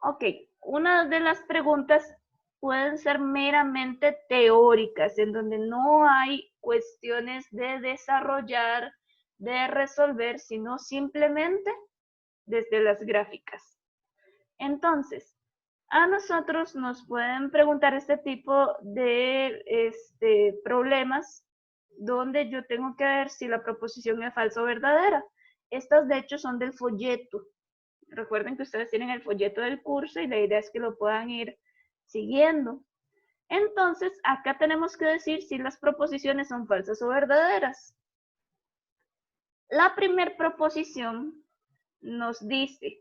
Ok, una de las preguntas pueden ser meramente teóricas, en donde no hay cuestiones de desarrollar, de resolver, sino simplemente desde las gráficas. Entonces, a nosotros nos pueden preguntar este tipo de problemas donde yo tengo que ver si la proposición es falsa o verdadera. Estas de hecho son del folleto. Recuerden que ustedes tienen el folleto del curso y la idea es que lo puedan ir siguiendo. Entonces, acá tenemos que decir si las proposiciones son falsas o verdaderas. La primera proposición nos dice,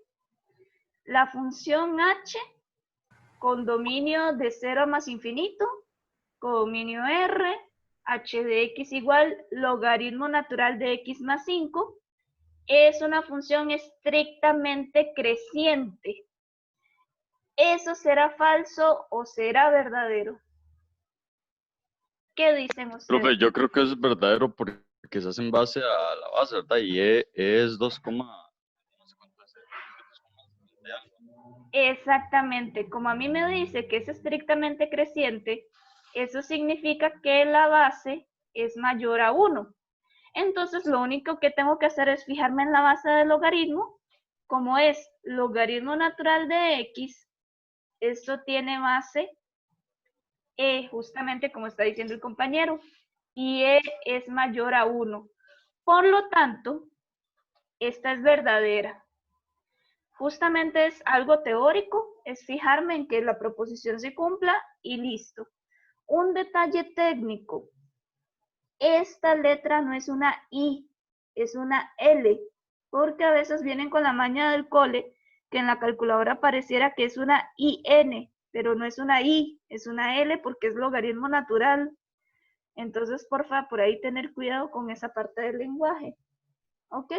la función h con dominio de 0 más infinito, codominio r, h de x igual logaritmo natural de x más 5, es una función estrictamente creciente. ¿Eso será falso o será verdadero? ¿Qué dicen ustedes? Profe, yo creo que es verdadero porque se hace en base a la base, ¿verdad? Y es 2, no sé cuánto es, de algo. Exactamente, como a mí me dice que es estrictamente creciente, eso significa que la base es mayor a 1. Entonces lo único que tengo que hacer es fijarme en la base del logaritmo, como es logaritmo natural de x, esto tiene base e, justamente como está diciendo el compañero, y e es mayor a 1. Por lo tanto, esta es verdadera. Justamente es algo teórico, es fijarme en que la proposición se cumpla y listo. Un detalle técnico, esta letra no es una I, es una L, porque a veces vienen con la maña del cole que en la calculadora pareciera que es una IN, pero no es una I, es una L porque es logaritmo natural. Entonces, porfa, por ahí tener cuidado con esa parte del lenguaje. ¿Ok?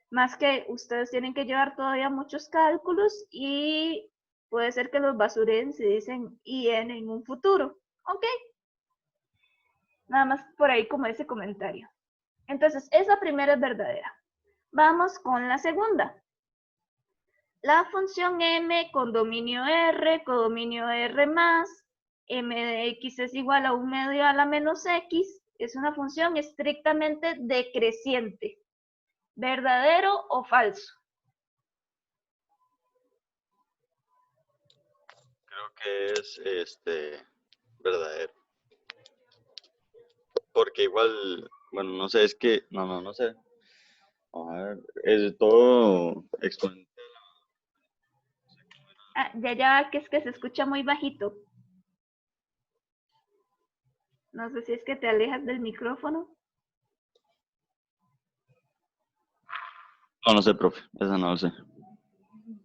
Más que ustedes tienen que llevar todavía muchos cálculos y puede ser que los basuren si dicen IN en un futuro. ¿Ok? Nada más por ahí como ese comentario. Entonces, esa primera es verdadera. Vamos con la segunda. La función m con dominio r, codominio r más, m de x es igual a 1 medio a la menos x, es una función estrictamente decreciente. ¿Verdadero o falso? Creo que es verdadero. Porque igual, bueno, no sé, es que, no sé. A ver, es todo exponente. Ah, ya, que es que se escucha muy bajito. No sé si es que te alejas del micrófono. No sé, profe, esa no lo sé.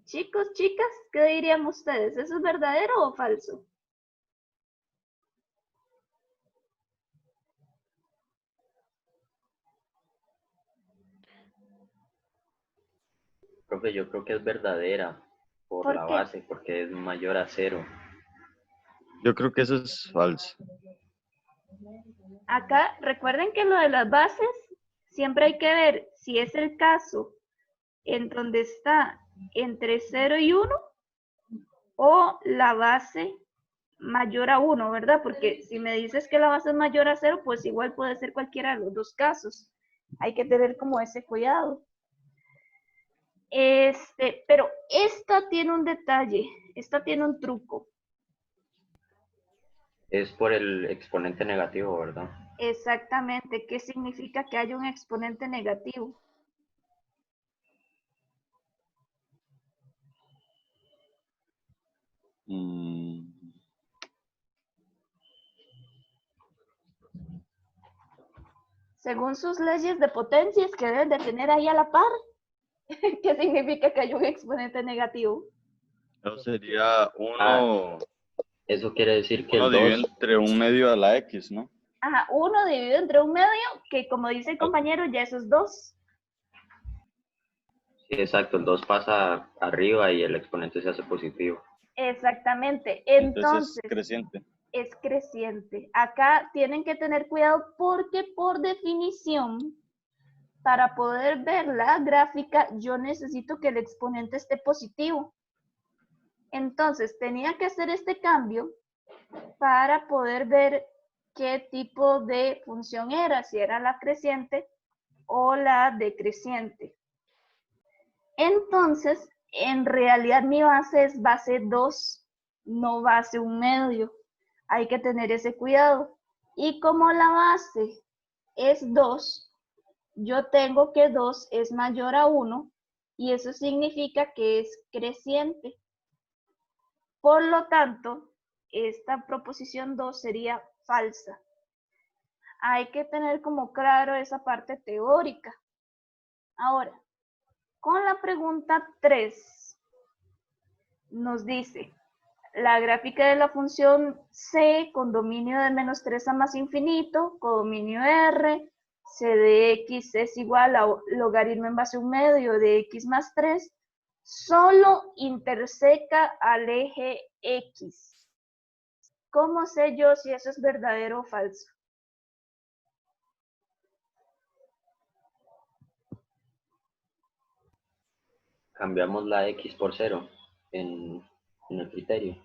Chicos, chicas, ¿qué dirían ustedes? ¿Eso es verdadero o falso? Profe, yo creo que es verdadera por ¿Por la qué? base, porque es mayor a 0. Yo creo que eso es falso. Acá, recuerden que lo de las bases, siempre hay que ver si es el caso en donde está entre 0 y 1 o la base mayor a 1, ¿verdad? Porque si me dices que la base es mayor a 0, pues igual puede ser cualquiera de los dos casos. Hay que tener como ese cuidado. Pero esta tiene un detalle, esta tiene un truco. Es por el exponente negativo, ¿verdad? Exactamente, ¿qué significa que haya un exponente negativo? Mm, Según sus leyes de potencias que deben de tener ahí a la par, ¿qué significa que hay un exponente negativo? Eso sería Ah, eso quiere decir que uno el dividido 2, entre 1 medio a la X, ¿no? Ajá, 1 dividido entre 1 medio, que como dice el compañero, ya eso es 2. sí, exacto, el 2 pasa arriba y el exponente se hace positivo. Exactamente, Entonces es entonces creciente. es creciente. Acá tienen que tener cuidado porque por definición, para poder ver la gráfica, yo necesito que el exponente esté positivo. Entonces, tenía que hacer este cambio para poder ver qué tipo de función era, si era la creciente o la decreciente. Entonces, en realidad mi base es base 2, no base 1/2. Hay que tener ese cuidado. Y como la base es 2, yo tengo que 2 es mayor a 1 y eso significa que es creciente. Por lo tanto, esta proposición 2 sería falsa. Hay que tener como claro esa parte teórica. Ahora, con la pregunta 3, nos dice, la gráfica de la función c con dominio de menos 3 a más infinito, codominio r, c de x es igual a logaritmo en base 1/2 de x más 3, solo interseca al eje x. ¿Cómo sé yo si eso es verdadero o falso? Cambiamos la X por 0 en el criterio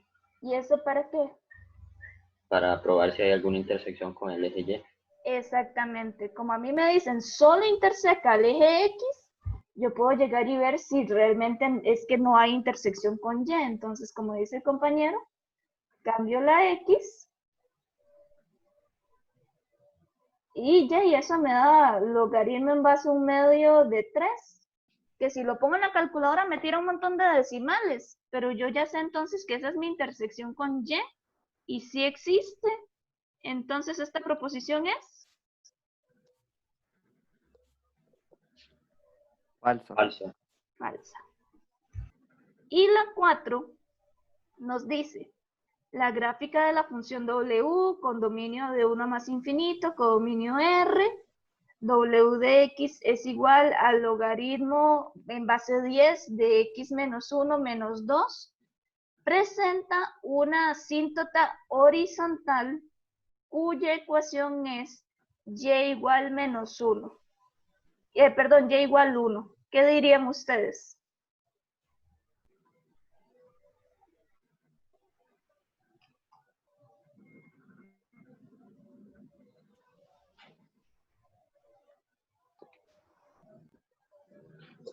¿Y eso para qué? para probar si hay alguna intersección con el eje Y. Exactamente. Como a mí me dicen solo interseca el eje X, yo puedo llegar y ver si realmente es que no hay intersección con Y. Entonces, como dice el compañero, cambio la X y Y, y eso me da logaritmo en base 1/2 de 3. Que si lo pongo en la calculadora me tira un montón de decimales, pero yo ya sé entonces que esa es mi intersección con Y si existe. Entonces, esta proposición es Falso. Falso. falsa. Y la 4 nos dice, la gráfica de la función W con dominio de 1 más infinito, codominio R, W de X es igual al logaritmo en base 10 de X menos 1 menos 2, presenta una asíntota horizontal cuya ecuación es Y igual menos 1. Perdón, Y igual 1. ¿Qué dirían ustedes?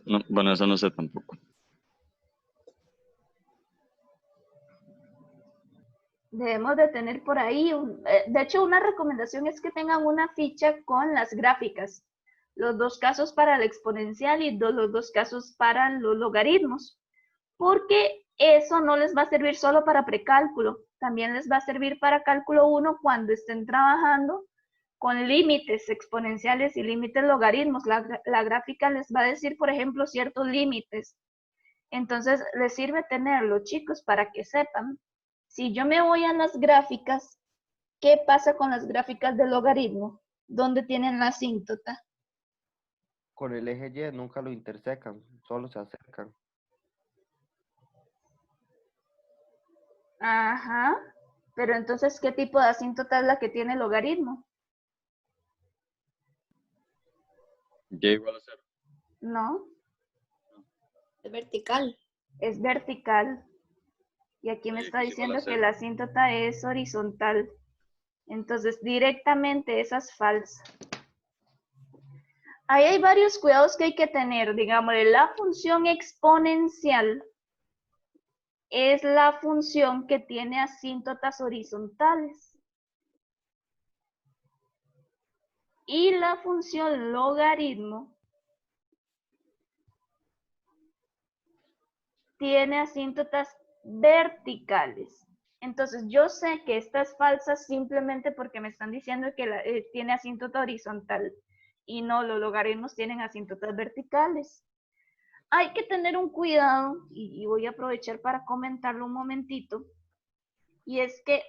No, bueno, eso no sé tampoco. Debemos de tener por ahí, de hecho una recomendación es que tengan una ficha con las gráficas, los dos casos para el exponencial y los dos casos para los logaritmos, porque eso no les va a servir solo para precálculo, también les va a servir para cálculo 1 cuando estén trabajando con límites exponenciales y límites logaritmos. La gráfica les va a decir, por ejemplo, ciertos límites. Entonces, les sirve tenerlo, chicos, para que sepan. Si yo me voy a las gráficas, ¿qué pasa con las gráficas de logaritmo? ¿Dónde tienen la asíntota? Con el eje Y nunca lo intersecan, solo se acercan. Ajá. Pero entonces, ¿qué tipo de asíntota es la que tiene el logaritmo? Y igual a 0. No, Es vertical. es vertical. Y aquí me Sí, está pues igual a diciendo que 0. la asíntota es horizontal. Entonces, directamente esa es falsa. Ahí hay varios cuidados que hay que tener. Digamos, la función exponencial es la función que tiene asíntotas horizontales. Y la función logaritmo tiene asíntotas verticales. Entonces, yo sé que esta es falsa simplemente porque me están diciendo que tiene asíntota horizontal. Y no, los logaritmos tienen asíntotas verticales. Hay que tener un cuidado, y voy a aprovechar para comentarlo un momentito, y es que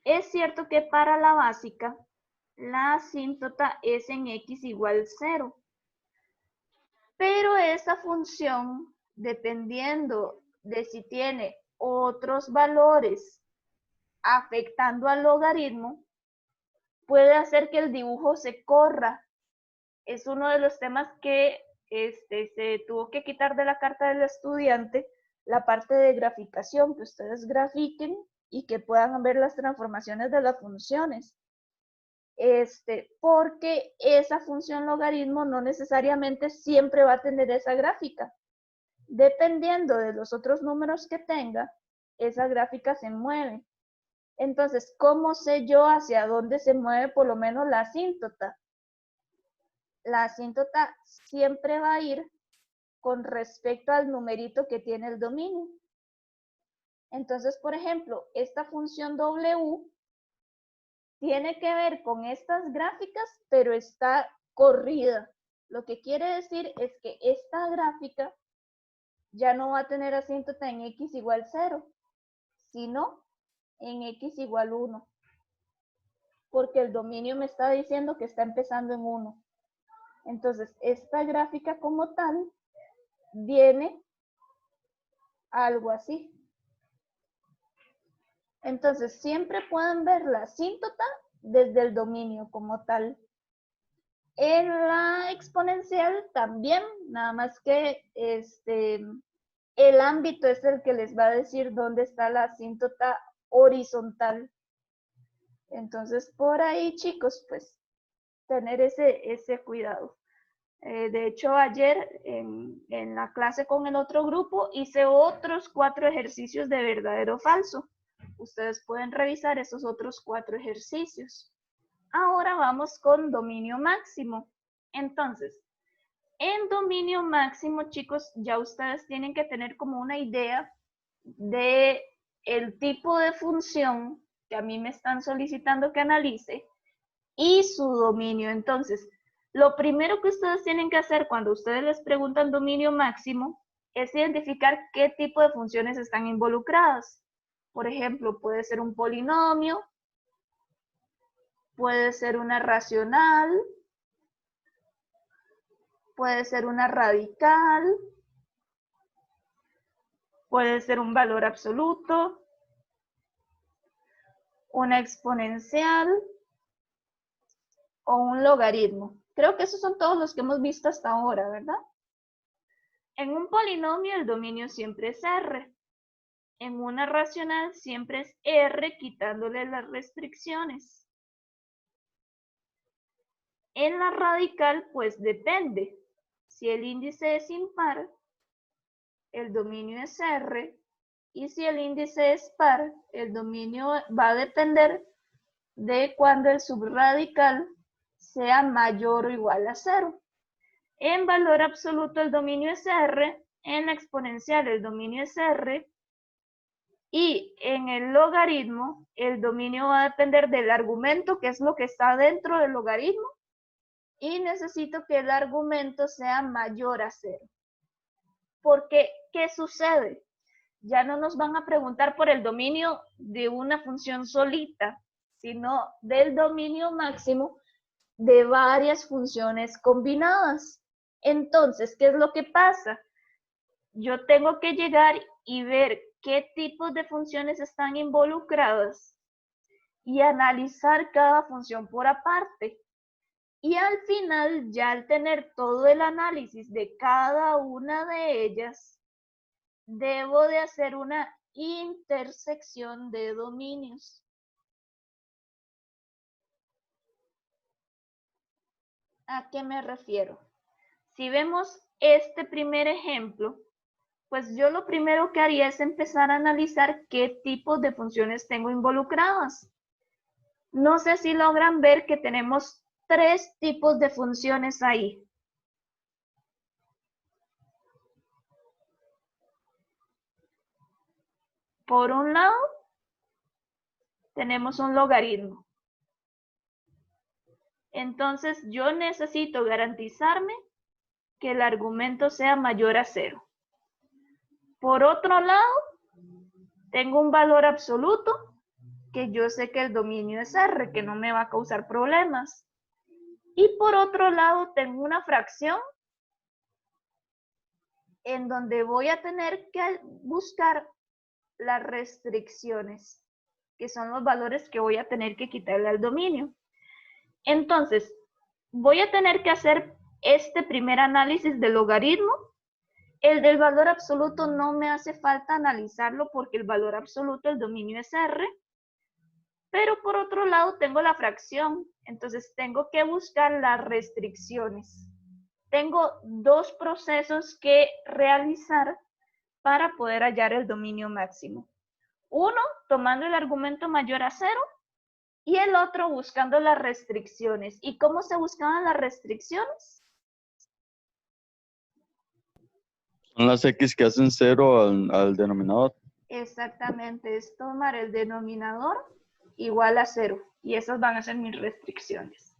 es cierto que para la básica, la asíntota es en x igual 0, pero esa función, dependiendo de si tiene otros valores afectando al logaritmo, puede hacer que el dibujo se corra. Es uno de los temas que se tuvo que quitar de la carta del estudiante la parte de graficación, que ustedes grafiquen y que puedan ver las transformaciones de las funciones. Porque esa función logaritmo no necesariamente siempre va a tener esa gráfica. Dependiendo de los otros números que tenga, esa gráfica se mueve. Entonces, ¿cómo sé yo hacia dónde se mueve por lo menos la asíntota? La asíntota siempre va a ir con respecto al numerito que tiene el dominio. Entonces, por ejemplo, esta función W tiene que ver con estas gráficas, pero está corrida. Lo que quiere decir es que esta gráfica ya no va a tener asíntota en x igual 0, sino en x igual 1. Porque el dominio me está diciendo que está empezando en 1. Entonces, esta gráfica como tal viene algo así. Entonces, siempre pueden ver la asíntota desde el dominio como tal. En la exponencial también, nada más que el ámbito es el que les va a decir dónde está la asíntota horizontal. Entonces, por ahí, chicos, pues, tener ese cuidado. De hecho, ayer en la clase con el otro grupo hice otros 4 ejercicios de verdadero o falso. Ustedes pueden revisar esos otros 4 ejercicios. Ahora vamos con dominio máximo. Entonces, en dominio máximo, chicos, ya ustedes tienen que tener como una idea de el tipo de función que a mí me están solicitando que analice y su dominio. Entonces, lo primero que ustedes tienen que hacer cuando ustedes les preguntan dominio máximo es identificar qué tipo de funciones están involucradas. Por ejemplo, puede ser un polinomio, puede ser una racional, puede ser una radical, puede ser un valor absoluto, una exponencial o un logaritmo. Creo que esos son todos los que hemos visto hasta ahora, ¿verdad? En un polinomio el dominio siempre es R. En una racional siempre es R quitándole las restricciones. En la radical, pues depende. Si el índice es impar, el dominio es R. Y si el índice es par, el dominio va a depender de cuando el subradical sea mayor o igual a 0. En valor absoluto el dominio es R, en la exponencial el dominio es R, y en el logaritmo el dominio va a depender del argumento, que es lo que está dentro del logaritmo, y necesito que el argumento sea mayor a 0. Porque, ¿qué sucede? Ya no nos van a preguntar por el dominio de una función solita, sino del dominio máximo de varias funciones combinadas. Entonces, ¿qué es lo que pasa? Yo tengo que llegar y ver qué tipos de funciones están involucradas y analizar cada función por aparte. Y al final, ya al tener todo el análisis de cada una de ellas, debo de hacer una intersección de dominios. ¿A qué me refiero? Si vemos este primer ejemplo, pues yo lo primero que haría es empezar a analizar qué tipos de funciones tengo involucradas. No sé si logran ver que tenemos 3 tipos de funciones ahí. Por un lado, tenemos un logaritmo. Entonces, yo necesito garantizarme que el argumento sea mayor a 0. Por otro lado, tengo un valor absoluto que yo sé que el dominio es R, que no me va a causar problemas. Y por otro lado, tengo una fracción en donde voy a tener que buscar las restricciones, que son los valores que voy a tener que quitarle al dominio. Entonces, voy a tener que hacer este primer análisis del logaritmo El del valor absoluto no me hace falta analizarlo porque el valor absoluto, el dominio es R, pero por otro lado tengo la fracción, entonces tengo que buscar las restricciones. Tengo dos procesos que realizar para poder hallar el dominio máximo. Uno, tomando el argumento mayor a 0, y el otro buscando las restricciones. ¿Y cómo se buscaban las restricciones? Son las X que hacen 0 al denominador. Exactamente, es tomar el denominador igual a 0. Y esas van a ser mis restricciones.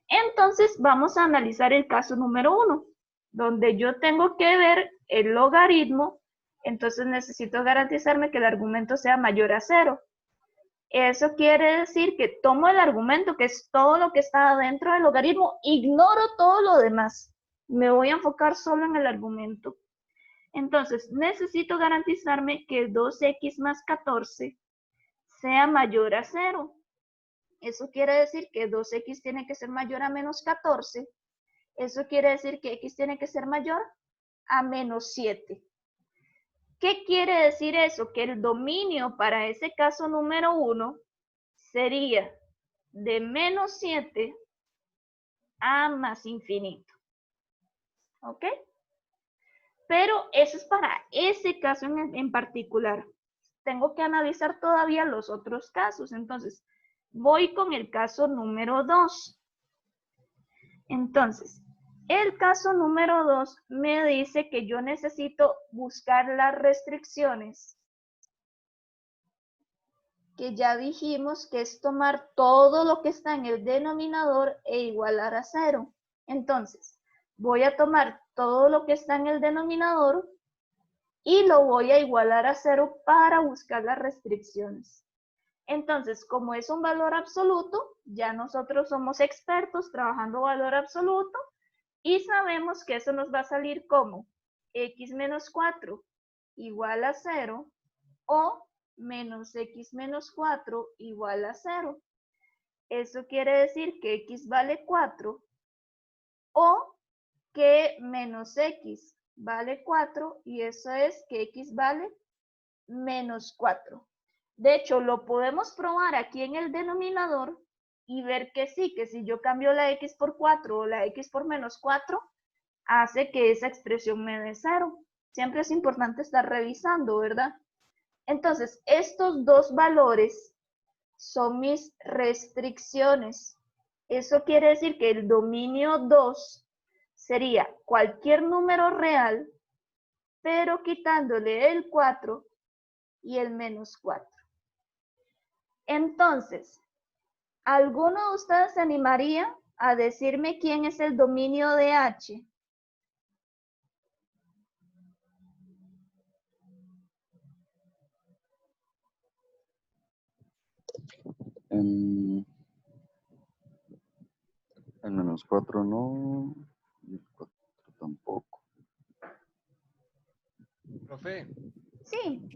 Entonces, vamos a analizar el caso número 1, donde yo tengo que ver el logaritmo. Entonces, necesito garantizarme que el argumento sea mayor a 0. Eso quiere decir que tomo el argumento, que es todo lo que está dentro del logaritmo, ignoro todo lo demás. Me voy a enfocar solo en el argumento. Entonces, necesito garantizarme que 2x más 14 sea mayor a 0. Eso quiere decir que 2x tiene que ser mayor a menos 14. Eso quiere decir que x tiene que ser mayor a menos 7. ¿Qué quiere decir eso? Que el dominio para ese caso número 1 sería de menos 7 a más infinito. ¿Ok? Pero eso es para ese caso en particular. Tengo que analizar todavía los otros casos. Entonces, voy con el caso número 2. Entonces, el caso número 2 me dice que yo necesito buscar las restricciones, que ya dijimos que es tomar todo lo que está en el denominador e igualar a 0. Entonces, voy a tomar todo lo que está en el denominador y lo voy a igualar a 0 para buscar las restricciones. Entonces, como es un valor absoluto, ya nosotros somos expertos trabajando valor absoluto y sabemos que eso nos va a salir como x menos 4 igual a 0 o menos x menos 4 igual a 0. Eso quiere decir que x vale 4 o que menos x vale 4 y eso es que x vale menos 4. De hecho, lo podemos probar aquí en el denominador y ver que sí, que si yo cambio la x por 4 o la x por menos 4, hace que esa expresión me dé 0. Siempre es importante estar revisando, ¿verdad? Entonces, estos dos valores son mis restricciones. Eso quiere decir que el dominio 2 sería cualquier número real, pero quitándole el 4 y el menos 4. Entonces, ¿alguno de ustedes se animaría a decirme quién es el dominio de H? El menos 4 no, y el 4 tampoco. Profe, Sí,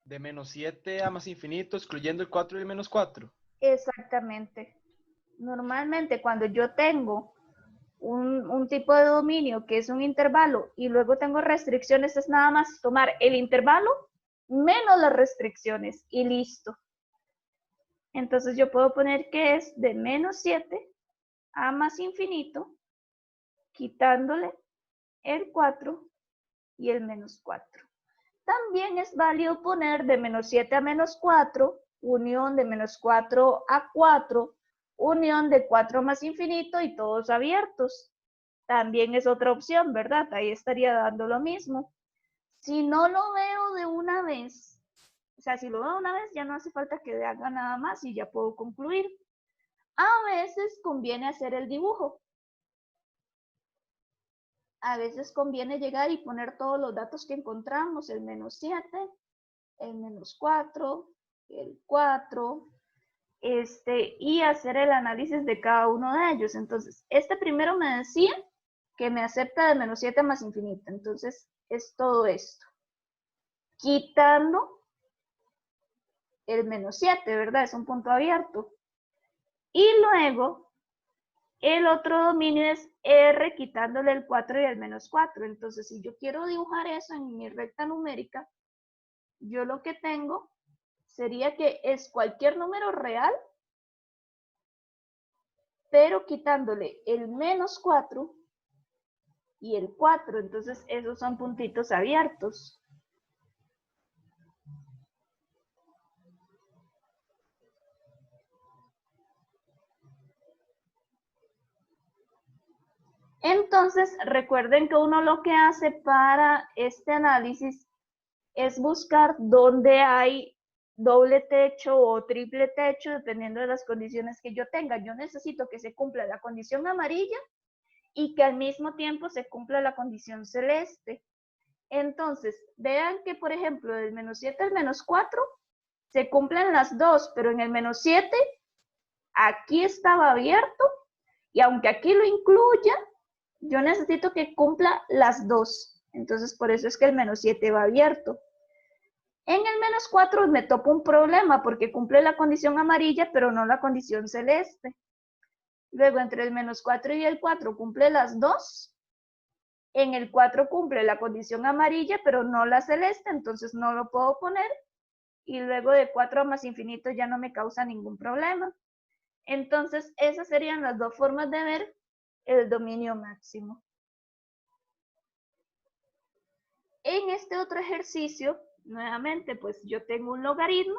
de menos 7 a más infinito, excluyendo el 4 y el menos 4. exactamente. Normalmente cuando yo tengo un tipo de dominio que es un intervalo y luego tengo restricciones, es nada más tomar el intervalo menos las restricciones y listo. Entonces yo puedo poner que es de menos 7 a más infinito, quitándole el 4 y el menos 4. También es válido poner de menos 7 a menos 4, unión de menos 4 a 4, unión de 4 más infinito y todos abiertos. También es otra opción, ¿verdad? Ahí estaría dando lo mismo. Si no lo veo de una vez, o sea, si lo veo una vez ya no hace falta que haga nada más y ya puedo concluir. A veces conviene hacer el dibujo. A veces conviene llegar y poner todos los datos que encontramos, el menos 7, el menos 4, el 4, y hacer el análisis de cada uno de ellos. Entonces, este primero me decía que me acepta de menos 7 más infinito. Entonces, es todo esto. Quitando el menos 7, ¿verdad? Es un punto abierto. Y luego, El otro dominio es R quitándole el 4 y el menos 4. Entonces, si yo quiero dibujar eso en mi recta numérica, yo lo que tengo sería que es cualquier número real, pero quitándole el menos 4 y el 4. Entonces, esos son puntitos abiertos. Entonces, recuerden que uno lo que hace para este análisis es buscar dónde hay doble techo o triple techo, dependiendo de las condiciones que yo tenga. Yo necesito que se cumpla la condición amarilla y que al mismo tiempo se cumpla la condición celeste. Entonces, vean que, por ejemplo, del menos 7 al menos 4, se cumplen las dos, pero en el menos 7, aquí estaba abierto, y aunque aquí lo incluya, yo necesito que cumpla las dos. Entonces, por eso es que el menos 7 va abierto. En el menos 4 me topo un problema porque cumple la condición amarilla, pero no la condición celeste. Luego, entre el menos 4 y el 4 cumple las dos. En el 4 cumple la condición amarilla, pero no la celeste, entonces no lo puedo poner. Y luego de 4 a más infinito ya no me causa ningún problema. Entonces, esas serían las dos formas de ver el dominio máximo. En este otro ejercicio, nuevamente, pues yo tengo un logaritmo.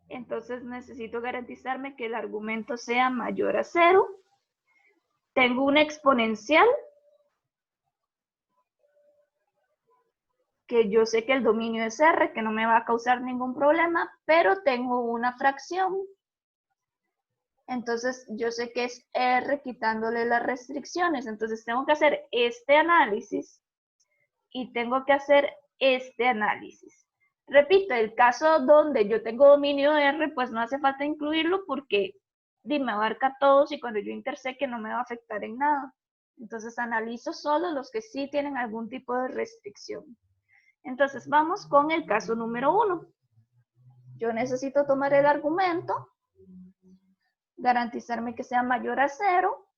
Entonces necesito garantizarme que el argumento sea mayor a 0. Tengo una exponencial, que yo sé que el dominio es R, que no me va a causar ningún problema, pero tengo una fracción. Entonces yo sé que es R quitándole las restricciones. Entonces tengo que hacer este análisis y tengo que hacer este análisis. Repito, el caso donde yo tengo dominio R, pues no hace falta incluirlo porque me abarca todos y cuando yo interseque no me va a afectar en nada. Entonces analizo solo los que sí tienen algún tipo de restricción. Entonces vamos con el caso número 1. Yo necesito tomar el argumento, garantizarme que sea mayor a 0.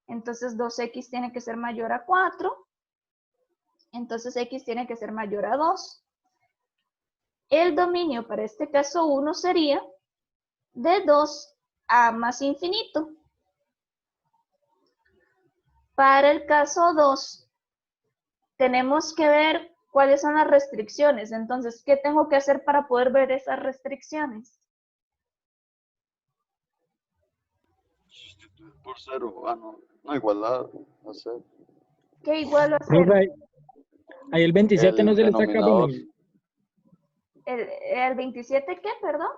Entonces 2x tiene que ser mayor a 4. Entonces x tiene que ser mayor a 2. El dominio para este caso 1 sería de 2 a más infinito. Para el caso 2, tenemos que ver cuáles son las restricciones. Entonces, ¿qué tengo que hacer para poder ver esas restricciones? Por 0, no igualdad, no sé. ¿Qué igual a 0? Profe, ahí el 27 no El se le saca denominador. dominio. ¿El 27 qué, perdón?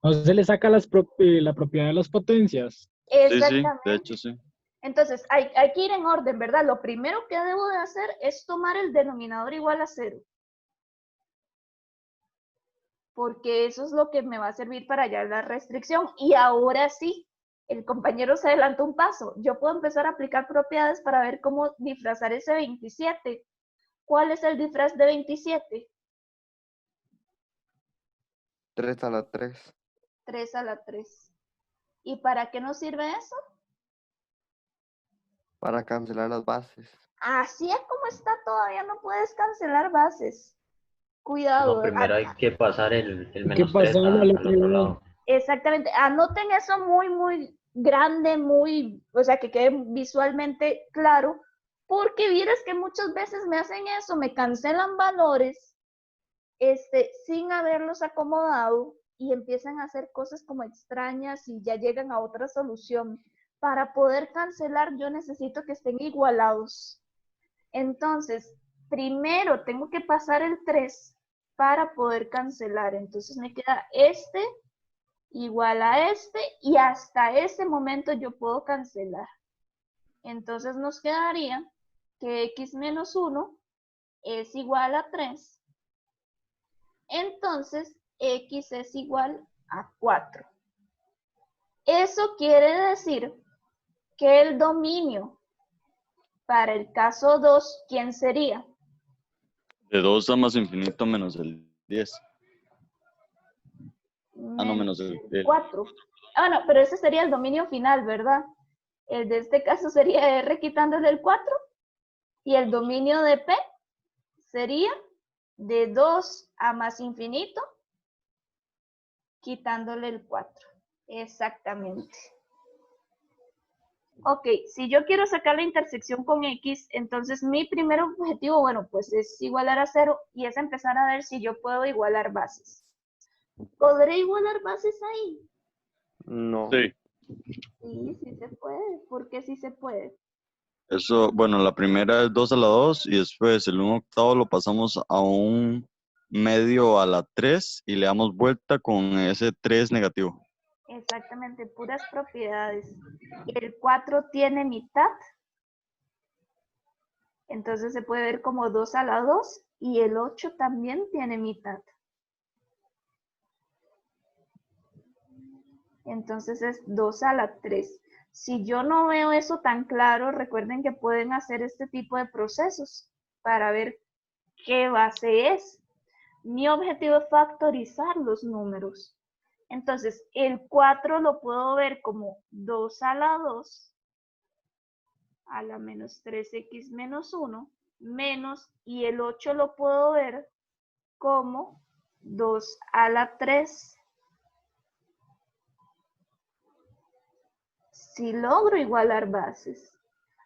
No se le saca la propiedad de las potencias. Sí, Exactamente. de hecho sí. Entonces, hay que ir en orden, ¿verdad? Lo primero que debo de hacer es tomar el denominador igual a 0. Porque eso es lo que me va a servir para hallar la restricción. Y ahora sí, el compañero se adelantó un paso. Yo puedo empezar a aplicar propiedades para ver cómo disfrazar ese 27. ¿Cuál es el disfraz de 27? 3 a la 3. 3 a la 3. ¿Y para qué nos sirve eso? Para cancelar las bases. Así es como está, todavía no puedes cancelar bases. No, Cuidado. primero hay que pasar el ¿Qué menos 3 pasó al al otro otro lado? lado. Exactamente. Anoten eso muy, muy grande, o sea, que quede visualmente claro, porque vieras que muchas veces me hacen eso, me cancelan valores, sin haberlos acomodado y empiezan a hacer cosas como extrañas y ya llegan a otra solución. Para poder cancelar, yo necesito que estén igualados. Entonces, primero tengo que pasar el 3 para poder cancelar. Entonces me queda este igual a este y hasta ese momento yo puedo cancelar. Entonces nos quedaría que x menos 1 es igual a 3. Entonces x es igual a 4. Eso quiere decir que el dominio para el caso 2, ¿quién sería? De 2 a más infinito menos el 10. Ah, no, menos el 4. Ah, no, pero ese sería el dominio final, ¿verdad? El de este caso sería R quitándole el 4 y el dominio de P sería de 2 a más infinito quitándole el 4. Exactamente. Ok, si yo quiero sacar la intersección con X, entonces mi primer objetivo, bueno, pues es igualar a 0 y es empezar a ver si yo puedo igualar bases. ¿Podré igualar bases ahí? No. Sí. Sí, sí se puede. ¿Por qué sí se puede? Eso, bueno, la primera es 2 a la 2 y después el 1/8 lo pasamos a un medio a la 3 y le damos vuelta con ese 3 negativo. Exactamente, puras propiedades. El 4 tiene mitad, entonces se puede ver como 2 a la 2 y el 8 también tiene mitad. Entonces es 2 a la 3. Si yo no veo eso tan claro, recuerden que pueden hacer este tipo de procesos para ver qué base es. Mi objetivo es factorizar los números. Entonces, el 4 lo puedo ver como 2 a la 2 a la menos 3x menos 1 menos, y el 8 lo puedo ver como 2 a la 3. Si logro igualar bases.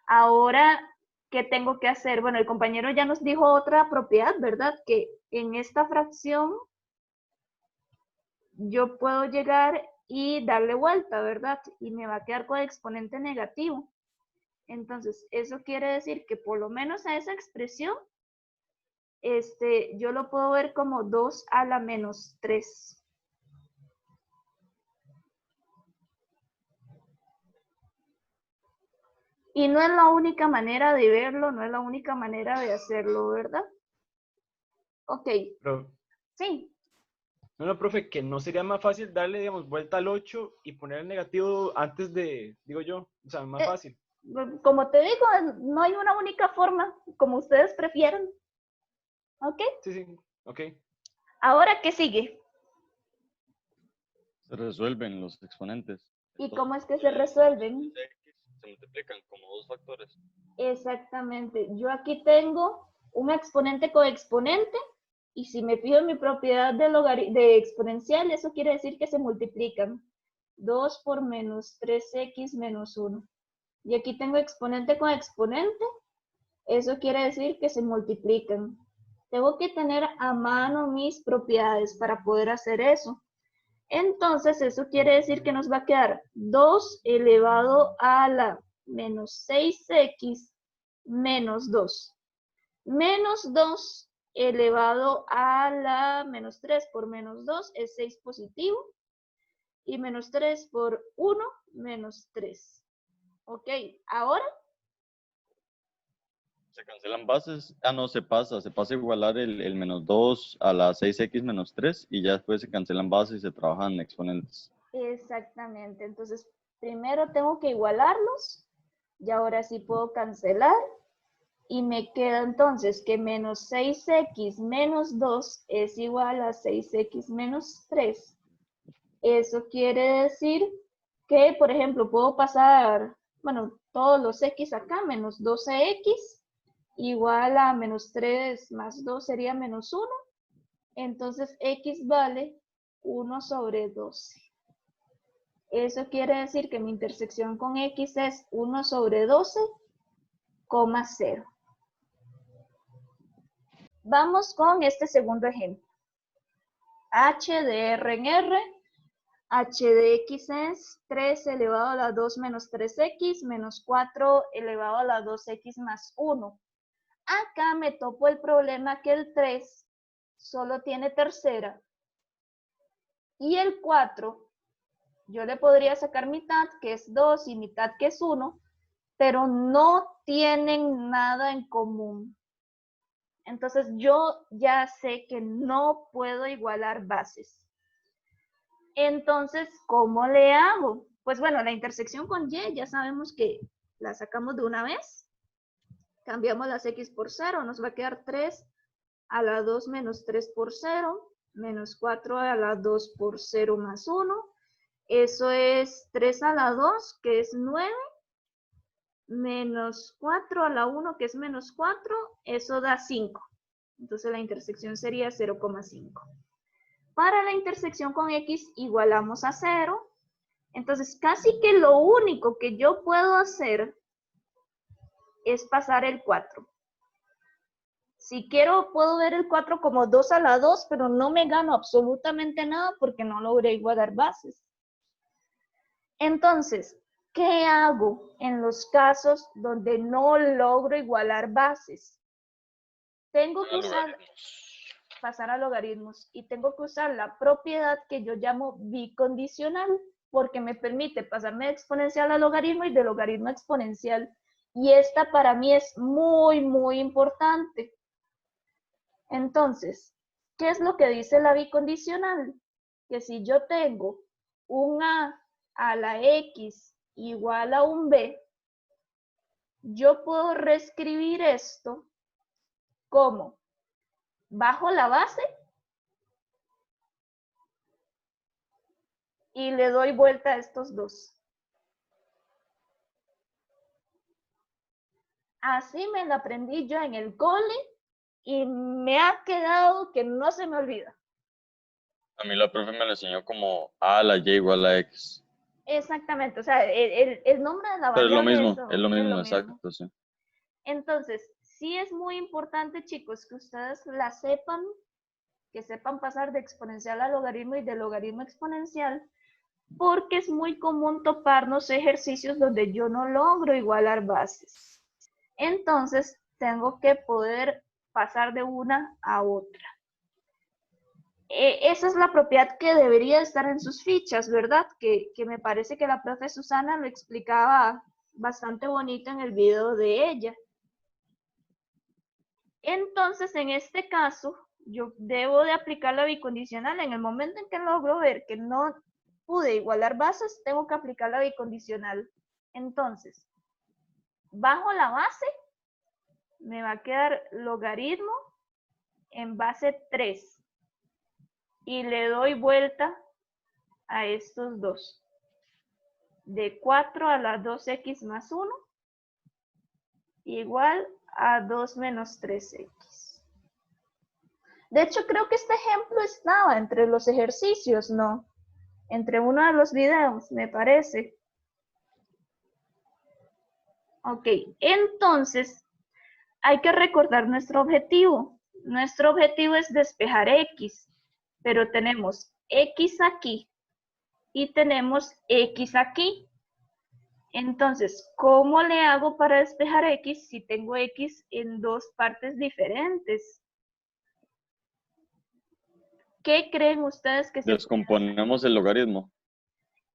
Ahora, ¿qué tengo que hacer? Bueno, el compañero ya nos dijo otra propiedad, ¿verdad? Que en esta fracción yo puedo llegar y darle vuelta, ¿verdad? Y me va a quedar con exponente negativo. Entonces, eso quiere decir que por lo menos a esa expresión, yo lo puedo ver como 2 a la menos 3. Y no es la única manera de verlo, no es la única manera de hacerlo, ¿verdad? Ok, Pero, sí. no, profe, que no sería más fácil darle, digamos, vuelta al 8 y poner el negativo antes de, digo yo, o sea, más fácil. Como te digo, no hay una única forma, como ustedes prefieran. ¿Ok? Sí, sí, ok. Ahora, ¿qué sigue? Se resuelven los exponentes. ¿Y cómo es que se resuelven? Se multiplican como dos factores. Exactamente. Yo aquí tengo un exponente con exponente, y si me fijo en mi propiedad de exponencial, eso quiere decir que se multiplican. 2 por menos 3x menos 1. Y aquí tengo exponente con exponente, eso quiere decir que se multiplican. Tengo que tener a mano mis propiedades para poder hacer eso. Entonces, eso quiere decir que nos va a quedar 2 elevado a la menos 6x menos 2. Menos 2 elevado a la menos 3 por menos 2 es 6 positivo. Y menos 3 por 1, menos 3. Ok, ahora Se cancelan bases. Ah, no, se pasa a igualar el menos 2 a la 6x menos 3 y ya después se cancelan bases y se trabajan exponentes. exactamente. Entonces, primero tengo que igualarlos. Y ahora sí puedo cancelar. Y me queda entonces que menos 6x menos 2 es igual a 6x menos 3. Eso quiere decir que, por ejemplo, puedo pasar, bueno, todos los x acá, menos 12x igual a menos 3 más 2 sería menos 1. Entonces, x vale 1 sobre 12. Eso quiere decir que mi intersección con x es 1 sobre 12, 0. Vamos con este segundo ejemplo. H de R en R, H de X es 3 elevado a la 2 menos 3X menos 4 elevado a la 2X más 1. Acá me topo el problema que el 3 solo tiene tercera y el 4 yo le podría sacar mitad, que es 2, y mitad, que es 1, pero no tienen nada en común. Entonces yo ya sé que no puedo igualar bases. Entonces, ¿cómo le hago? Pues bueno, la intersección con Y ya sabemos que la sacamos de una vez. Cambiamos las X por 0, nos va a quedar 3 a la 2 menos 3 por 0. menos 4 a la 2 por 0 más 1. Eso es 3 a la 2, que es 9, menos 4 a la 1, que es menos 4, eso da 5. Entonces la intersección sería 0,5. Para la intersección con X igualamos a 0. Entonces casi que lo único que yo puedo hacer es pasar el 4. Si quiero, puedo ver el 4 como 2 a la 2, pero no me gano absolutamente nada porque no logré igualar bases. Entonces, ¿qué hago en los casos donde no logro igualar bases? Tengo que pasar a logaritmos y tengo que usar la propiedad que yo llamo bicondicional, porque me permite pasarme de exponencial a logaritmo y de logaritmo a exponencial. Y esta para mí es muy, muy importante. Entonces, ¿qué es lo que dice la bicondicional? Que si yo tengo un a la x igual a un b, yo puedo reescribir esto como bajo la base y le doy vuelta a estos dos. Así me lo aprendí yo en el cole y me ha quedado que no se me olvida. A mí la profe me lo enseñó como A a la Y igual a X. Exactamente, o sea, el nombre de la Pero es lo variable mismo, eso, es lo mismo, exacto, sí. Entonces, sí es muy importante, chicos, que ustedes la sepan, que sepan pasar de exponencial a logaritmo y de logaritmo a exponencial, porque es muy común toparnos ejercicios donde yo no logro igualar bases. Entonces, tengo que poder pasar de una a otra. Esa es la propiedad que debería estar en sus fichas, ¿verdad? Que me parece que la profe Susana lo explicaba bastante bonito en el video de ella. Entonces, en este caso, yo debo de aplicar la bicondicional. En el momento en que logro ver que no pude igualar bases, tengo que aplicar la bicondicional. Entonces, bajo la base, me va a quedar logaritmo en base 3. Y le doy vuelta a estos dos. De 4 a la 2x más 1 igual a 2 menos 3x. De hecho, creo que este ejemplo estaba entre los ejercicios, ¿no? Entre uno de los videos, me parece. Ok, entonces hay que recordar nuestro objetivo. Nuestro objetivo es despejar x, pero tenemos x aquí y tenemos x aquí. Entonces, ¿cómo le hago para despejar x si tengo x en dos partes diferentes? ¿Qué creen ustedes que se puede hacer? Descomponemos el logaritmo.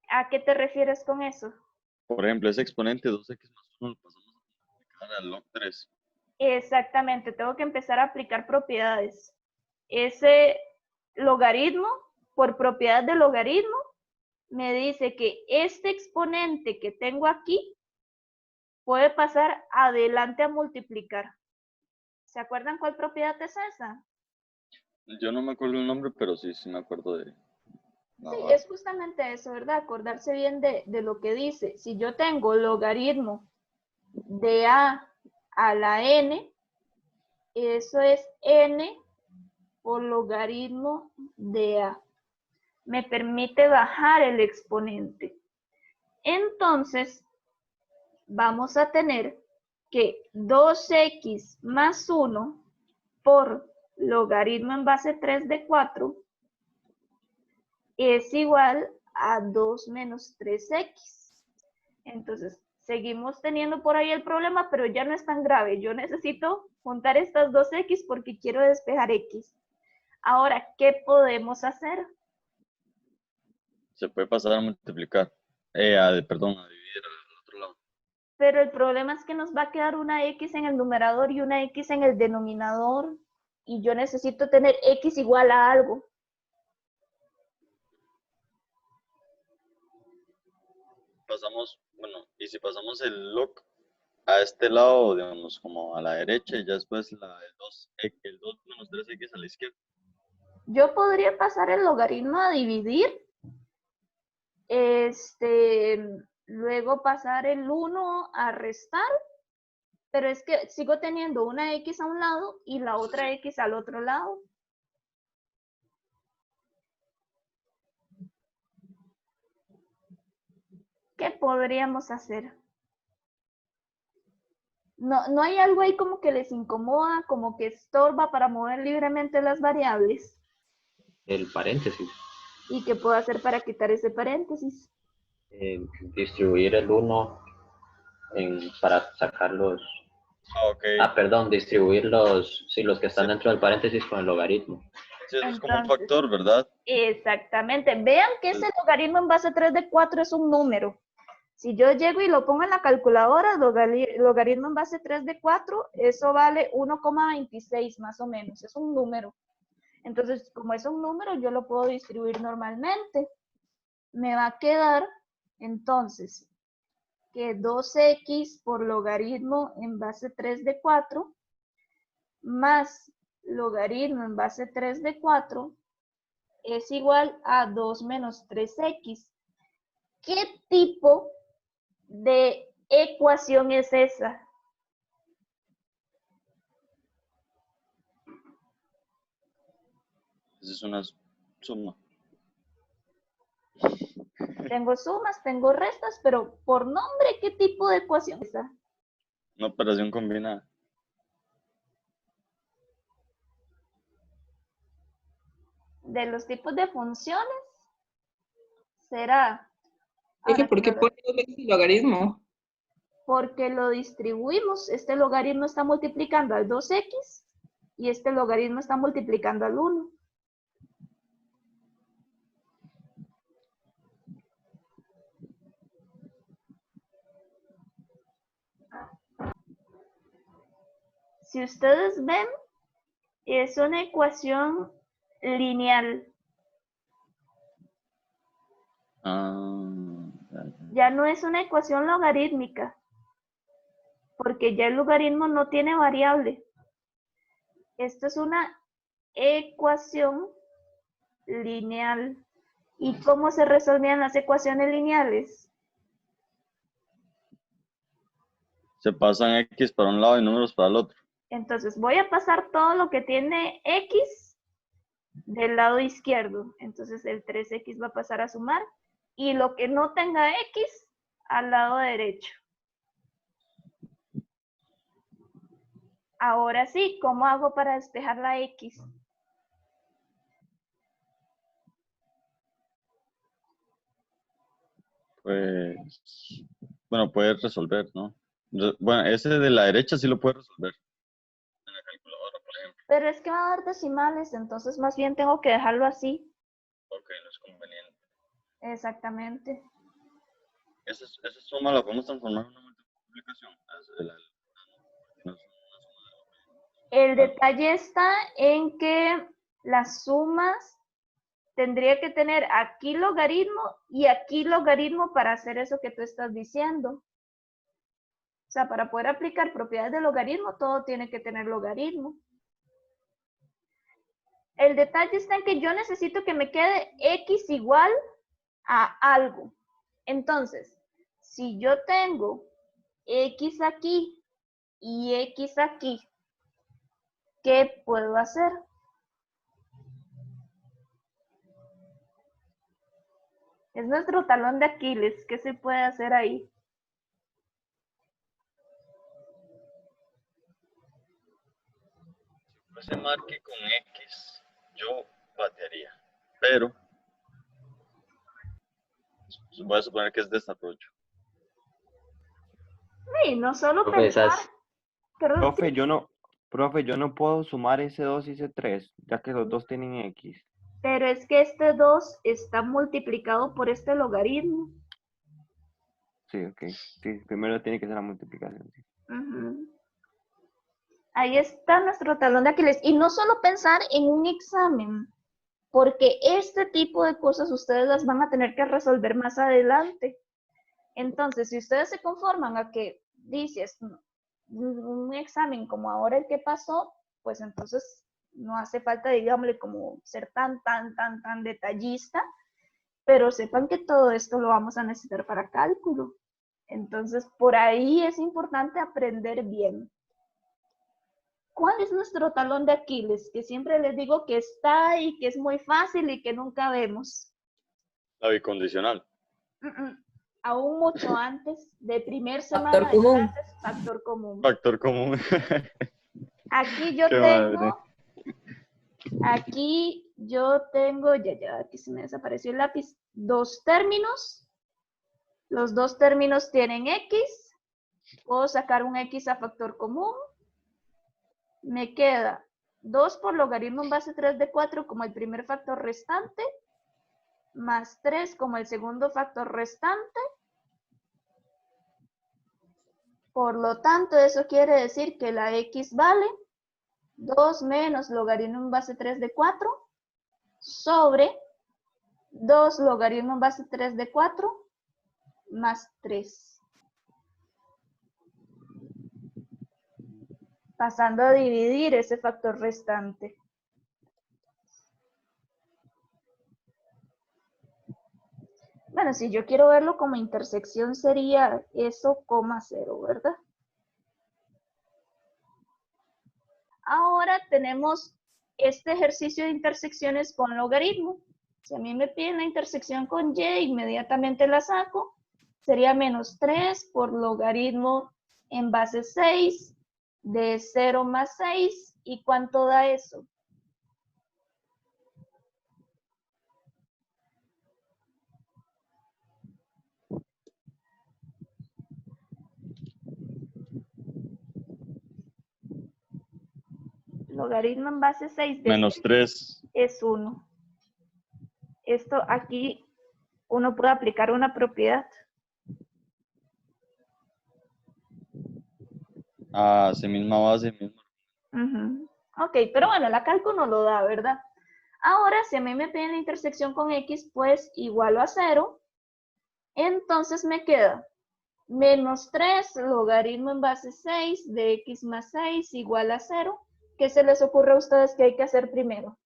¿A qué te refieres con eso? Por ejemplo, ese exponente 2x más 1 lo pasamos a multiplicar al log 3. Exactamente, tengo que empezar a aplicar propiedades. Ese logaritmo, por propiedad de logaritmo, me dice que este exponente que tengo aquí puede pasar adelante a multiplicar. ¿Se acuerdan cuál propiedad es esa? Yo no me acuerdo el nombre, pero sí me acuerdo de... Sí, es justamente eso, ¿verdad? Acordarse bien de lo que dice. Si yo tengo logaritmo de a la n, eso es n por logaritmo de a. Me permite bajar el exponente. Entonces, vamos a tener que 2x más 1 por logaritmo en base 3 de 4 es igual a 2 menos 3x. Entonces, seguimos teniendo por ahí el problema, pero ya no es tan grave. Yo necesito juntar estas dos x porque quiero despejar x. Ahora, ¿qué podemos hacer? Se puede pasar a multiplicar. Perdón, a dividir al otro lado. Pero el problema es que nos va a quedar una x en el numerador y una x en el denominador. Y yo necesito tener x igual a algo. Pasamos, bueno, y si pasamos el log a este lado, digamos, como a la derecha, y ya después el 2 menos 3x a la izquierda. yo podría pasar el logaritmo a dividir, luego pasar el 1 a restar, pero es que sigo teniendo una X a un lado y la otra X al otro lado. ¿Qué podríamos hacer? No hay algo ahí como que les incomoda, como que estorba para mover libremente las variables. El paréntesis. ¿Y qué puedo hacer para quitar ese paréntesis? Distribuir el 1 para sacar los... Ok. perdón, distribuir los que están dentro del paréntesis con el logaritmo. Sí, eso es como un Entonces, factor, ¿verdad? exactamente. Vean que ese logaritmo en base 3 de 4 es un número. Si yo llego y lo pongo en la calculadora, logaritmo en base 3 de 4, eso vale 1,26 más o menos. Es un número. Entonces, como es un número, yo lo puedo distribuir normalmente. Me va a quedar, entonces, que 2x por logaritmo en base 3 de 4 más logaritmo en base 3 de 4 es igual a 2 menos 3x. ¿Qué tipo de ecuación es esa? Esa es una suma. Tengo sumas, tengo restas, pero por nombre, ¿qué tipo de ecuación es esa? Una operación combinada. De los tipos de funciones, será. Profe, Ahora, ¿por qué pone 2 veces el logaritmo? porque lo distribuimos. Este logaritmo está multiplicando al 2x y este logaritmo está multiplicando al 1. Si ustedes ven, es una ecuación lineal. Ya no es una ecuación logarítmica, porque ya el logaritmo no tiene variable. Esto es una ecuación lineal. ¿Y cómo se resolvían las ecuaciones lineales? Se pasan X para un lado y números para el otro. Entonces voy a pasar todo lo que tiene X del lado izquierdo. Entonces el 3X va a pasar a sumar. Y lo que no tenga X al lado derecho. Ahora sí, ¿cómo hago para despejar la X? Pues, bueno, puedes resolver, ¿no? Bueno, ese de la derecha sí lo puedes resolver. En la calculadora, por ejemplo. Pero es que va a dar decimales, entonces más bien tengo que dejarlo así. Ok, no es conveniente. Exactamente. Esa suma la podemos transformar en una multiplicación. No es una suma El detalle está en que las sumas tendría que tener aquí logaritmo y aquí logaritmo para hacer eso que tú estás diciendo. O sea, para poder aplicar propiedades de logaritmo, todo tiene que tener logaritmo. El detalle está en que yo necesito que me quede x igual a algo. Entonces, si yo tengo x aquí y x aquí, ¿qué puedo hacer? Es nuestro talón de Aquiles. ¿Qué se puede hacer ahí? Si se marque con X, yo batearía. Pero, voy a suponer que es desarrollo. Sí, no solo Profe, pensar. Perdón, Profe, yo no puedo sumar ese 2 y ese 3, ya que los dos tienen X. pero es que este 2 está multiplicado por este logaritmo. Sí, ok. Sí, primero tiene que ser la multiplicación. Sí. Ujú. Ahí está nuestro talón de Aquiles. Y no solo pensar en un examen, porque este tipo de cosas ustedes las van a tener que resolver más adelante. Entonces, si ustedes se conforman a que dices un examen como ahora el que pasó, pues entonces No hace falta, digámosle, como ser tan detallista, pero sepan que todo esto lo vamos a necesitar para cálculo. Entonces, por ahí es importante aprender bien. ¿Cuál es nuestro talón de Aquiles? Que siempre les digo que está y que es muy fácil y que nunca vemos. La bicondicional. Aún mucho antes de primer Factor semana de común. clases, factor común. Factor común. Aquí yo Qué madre. tengo, ya, aquí se me desapareció el lápiz, dos términos. Los dos términos tienen X. Puedo sacar un X a factor común. Me queda 2 por logaritmo en base 3 de 4 como el primer factor restante, más 3 como el segundo factor restante. Por lo tanto, eso quiere decir que la X vale 2 menos logaritmo en base 3 de 4 sobre 2 logaritmo en base 3 de 4 más 3. Pasando a dividir ese factor restante. Bueno, si yo quiero verlo como intersección sería eso, 0, ¿verdad? Ahora tenemos este ejercicio de intersecciones con logaritmo. Si a mí me piden la intersección con y, inmediatamente la saco. Sería menos 3 por logaritmo en base 6 de 0 más 6. ¿Y cuánto da eso? Logaritmo en base 6 de Menos 3. es 1. Esto aquí uno puede aplicar una propiedad. Ah, sí, misma base, mismo. Ok, pero bueno, la cálculo no lo da, ¿verdad? Ahora, si a mí me piden la intersección con X, pues igual a 0. Entonces me queda menos 3 logaritmo en base 6 de X más 6 igual a 0. ¿Qué se les ocurre a ustedes que hay que hacer primero?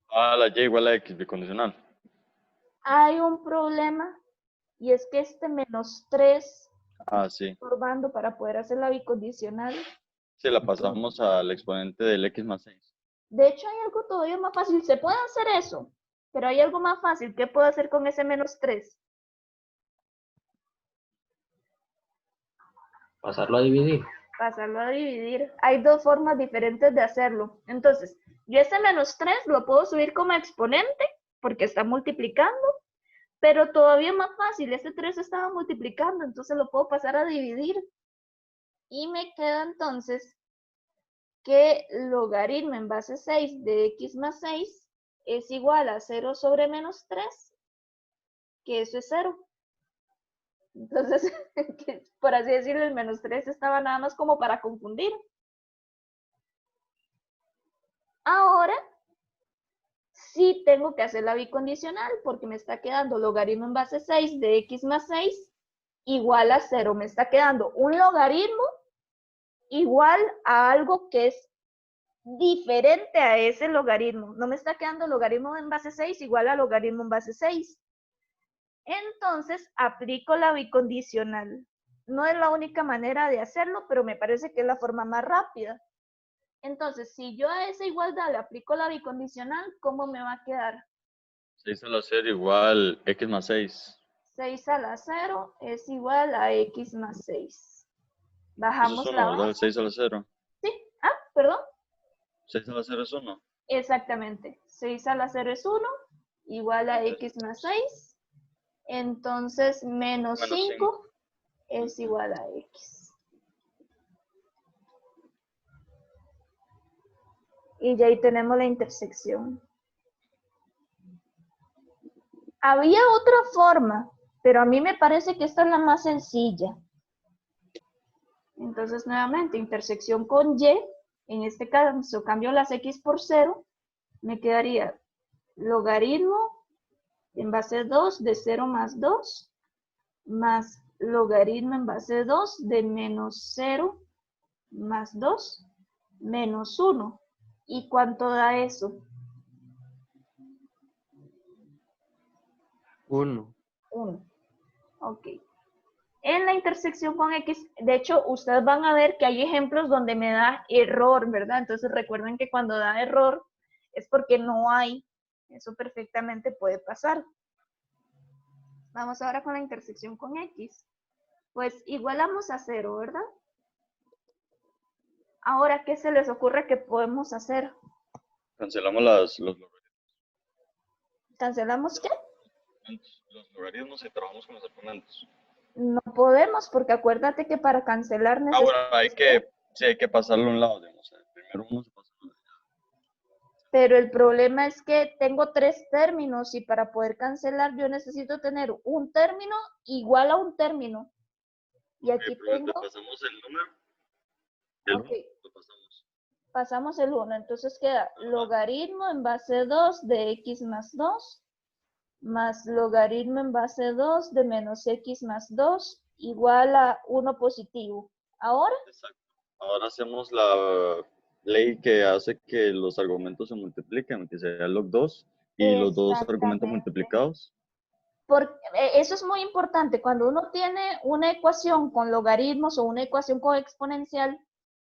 Ah, la y igual a x bicondicional. Hay un problema y es que este menos 3 Ah, sí. estorbando para poder hacer la bicondicional. Sí, la pasamos al exponente del x más 6. De hecho, hay algo todavía más fácil. Se puede hacer eso, pero hay algo más fácil. ¿Qué puedo hacer con ese menos 3? Pasarlo a dividir. Pasarlo a dividir. Hay dos formas diferentes de hacerlo. Entonces, yo ese menos 3 lo puedo subir como exponente porque está multiplicando, pero todavía más fácil. Ese 3 estaba multiplicando, entonces lo puedo pasar a dividir. Y me queda entonces que logaritmo en base 6 de x más 6 es igual a 0 sobre menos 3, que eso es 0. Entonces, por así decirlo, el menos 3 estaba nada más como para confundir. Ahora, sí tengo que hacer la bicondicional porque me está quedando logaritmo en base 6 de x más 6 igual a 0. Me está quedando un logaritmo igual a algo que es diferente a ese logaritmo. No me está quedando logaritmo en base 6 igual a logaritmo en base 6. Entonces, aplico la bicondicional. No es la única manera de hacerlo, pero me parece que es la forma más rápida. Entonces, si yo a esa igualdad le aplico la bicondicional, ¿cómo me va a quedar? 6 a la 0 igual x más 6. 6 a la 0 es igual a x más 6. Bajamos Eso es la 1, ¿verdad? base. 6 a la 0. Sí, perdón. 6 a la 0 es 1. Exactamente. 6 a la 0 es 1, igual a x más 6. Entonces, menos 5 es igual a x. Y ya ahí tenemos la intersección. Había otra forma, pero a mí me parece que esta es la más sencilla. Entonces, nuevamente, intersección con y. En este caso, cambio las x por 0. Me quedaría logaritmo en base 2 de 0 más 2, más logaritmo en base 2 de menos 0 más 2 menos 1. ¿Y cuánto da eso? 1. 1. Ok. En la intersección con X, de hecho, ustedes van a ver que hay ejemplos donde me da error, ¿verdad? Entonces recuerden que cuando da error es porque no hay. Eso perfectamente puede pasar. Vamos ahora con la intersección con X. Pues igualamos a 0, ¿verdad? Ahora, ¿qué se les ocurre que podemos hacer? Cancelamos los ¿Cancelamos qué? logaritmos y trabajamos con los exponentes. No podemos, porque acuérdate que para cancelar Bueno, hay que pasarlo a un lado, digamos. Primero uno se pasa a un lado. Pero el problema es que tengo 3 términos y para poder cancelar yo necesito tener un término igual a un término. Y aquí tengo... Le pasamos el número. El Ok, lo pasamos. pasamos el 1. Entonces queda logaritmo en base 2 de x más 2 más logaritmo en base 2 de menos x más 2 igual a 1 positivo. ¿Ahora? Exacto. Ahora hacemos la ley que hace que los argumentos se multipliquen, que sería log 2 y los dos argumentos Exactamente. multiplicados. Eso es muy importante. Cuando uno tiene una ecuación con logaritmos o una ecuación con exponencial,